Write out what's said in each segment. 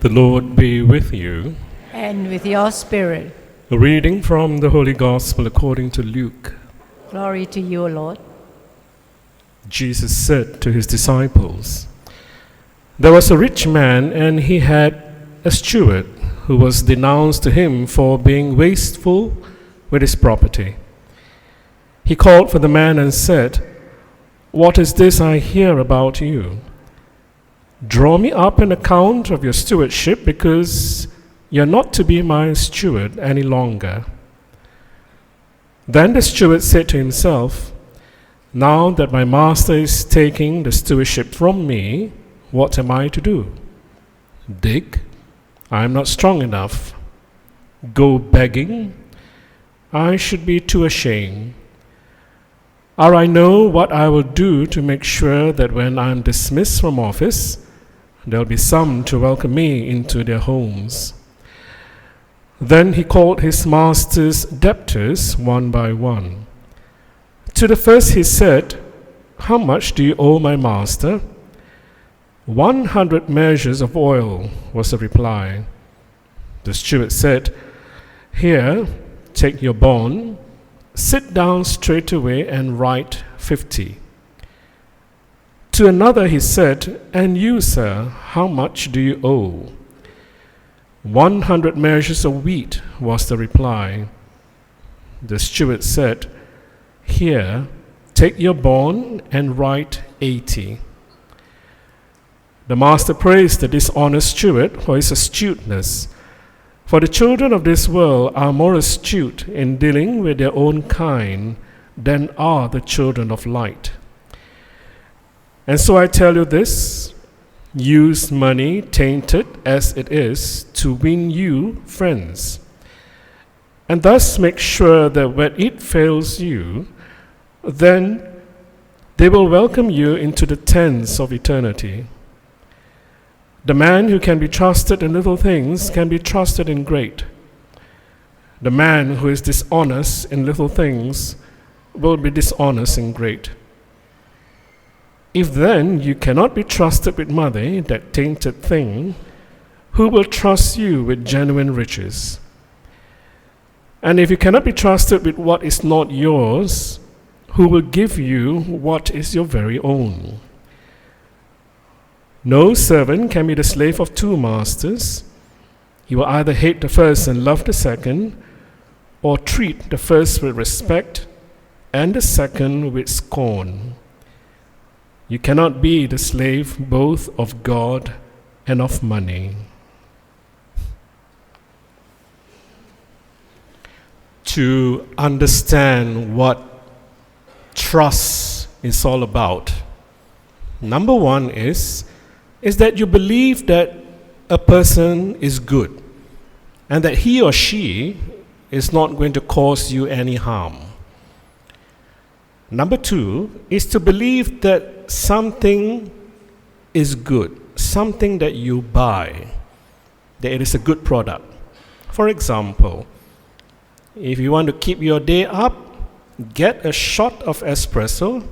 The Lord be with you. And with your spirit. A reading from the Holy Gospel according to Luke. Glory to you, Lord. Jesus said to his disciples, "There was a rich man, and he had a steward who was denounced to him for being wasteful with his property. He called for the man and said, 'What is this I hear about you? Draw me up an account of your stewardship, because you're not to be my steward any longer.' Then the steward said to himself, 'Now that my master is taking the stewardship from me, what am I to do? Dig? I am not strong enough. Go begging? I should be too ashamed. Or I know what I will do to make sure that when I am dismissed from office, there'll be some to welcome me into their homes.' Then he called his master's debtors one by one. To the first he said, 'How much do you owe my master?' 100 measures of oil,' was the reply. The steward said, 'Here, take your bond, sit down straight away and write 50. To another he said, 'And you, sir, how much do you owe?' 100 measures of wheat,' was the reply. The steward said, 'Here, take your bond and write 80. The master praised the dishonest steward for his astuteness. For the children of this world are more astute in dealing with their own kind than are the children of light. And so I tell you this, use money tainted as it is to win you friends, and thus make sure that when it fails you, then they will welcome you into the tents of eternity. The man who can be trusted in little things can be trusted in great. The man who is dishonest in little things will be dishonest in great. If then you cannot be trusted with money, that tainted thing, who will trust you with genuine riches? And if you cannot be trusted with what is not yours, who will give you what is your very own? No servant can be the slave of two masters. He will either hate the first and love the second, or treat the first with respect and the second with scorn. You cannot be the slave both of God and of money." To understand what trust is all about, number one is that you believe that a person is good and that he or she is not going to cause you any harm. Number two is to believe that something is good, something that you buy, that it is a good product. For example, if you want to keep your day up, get a shot of espresso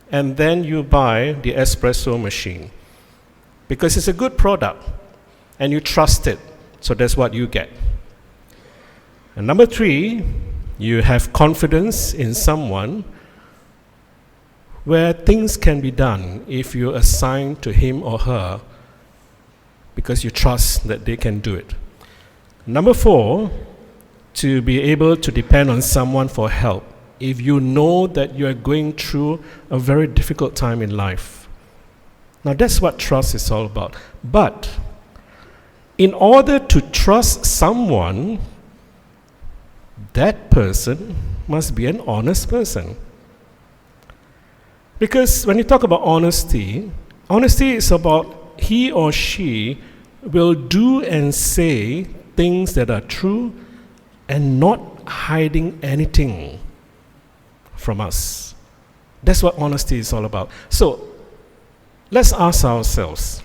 and then you buy the espresso machine, because it's a good product and you trust it, so that's what you get. And number three, you have confidence in someone where things can be done if you assign to him or her, because you trust that they can do it. Number four, to be able to depend on someone for help if you know that you are going through a very difficult time in life. Now that's what trust is all about. But in order to trust someone, that person must be an honest person. Because when you talk about honesty, honesty is about he or she will do and say things that are true and not hiding anything from us. That's what honesty is all about. So, let's ask ourselves,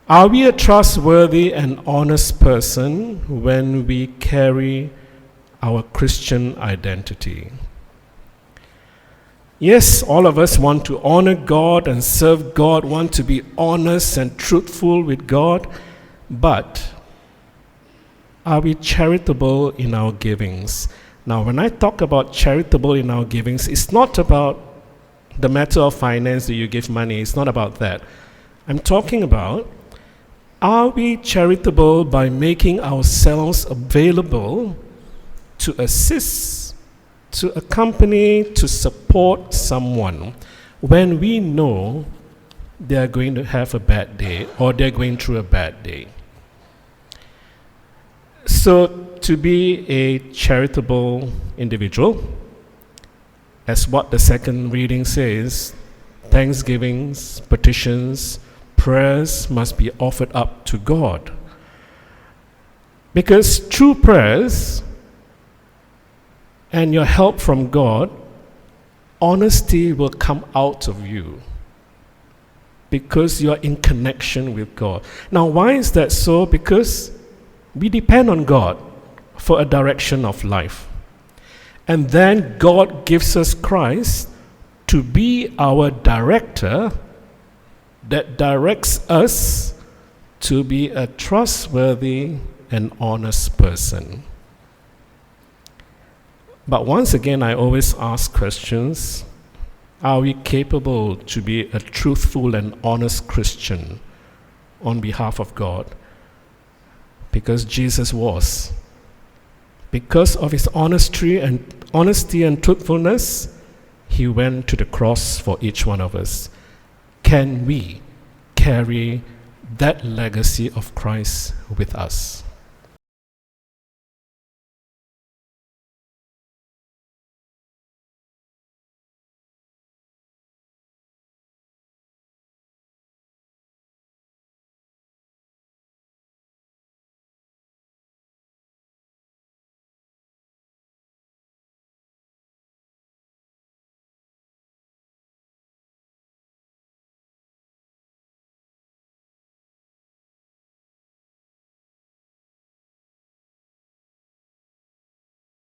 are we a trustworthy and honest person when we carry our Christian identity? Yes, all of us want to honor God and serve God, want to be honest and truthful with God, but are we charitable in our givings? Now, when I talk about charitable in our givings, it's not about the matter of finance, do you give money? It's not about that. I'm talking about, are we charitable by making ourselves available to assist, to accompany, to support someone when we know they're going to have a bad day or they're going through a bad day? So, to be a charitable individual, as what the second reading says, thanksgivings, petitions, prayers must be offered up to God. Because through prayers and your help from God, honesty will come out of you because you are in connection with God. Now, why is that so? Because we depend on God for a direction of life. And then God gives us Christ to be our director that directs us to be a trustworthy and honest person. But once again, I always ask questions. Are we capable to be a truthful and honest Christian on behalf of God? Because Jesus was. Because of his honesty and truthfulness, he went to the cross for each one of us. Can we carry that legacy of Christ with us?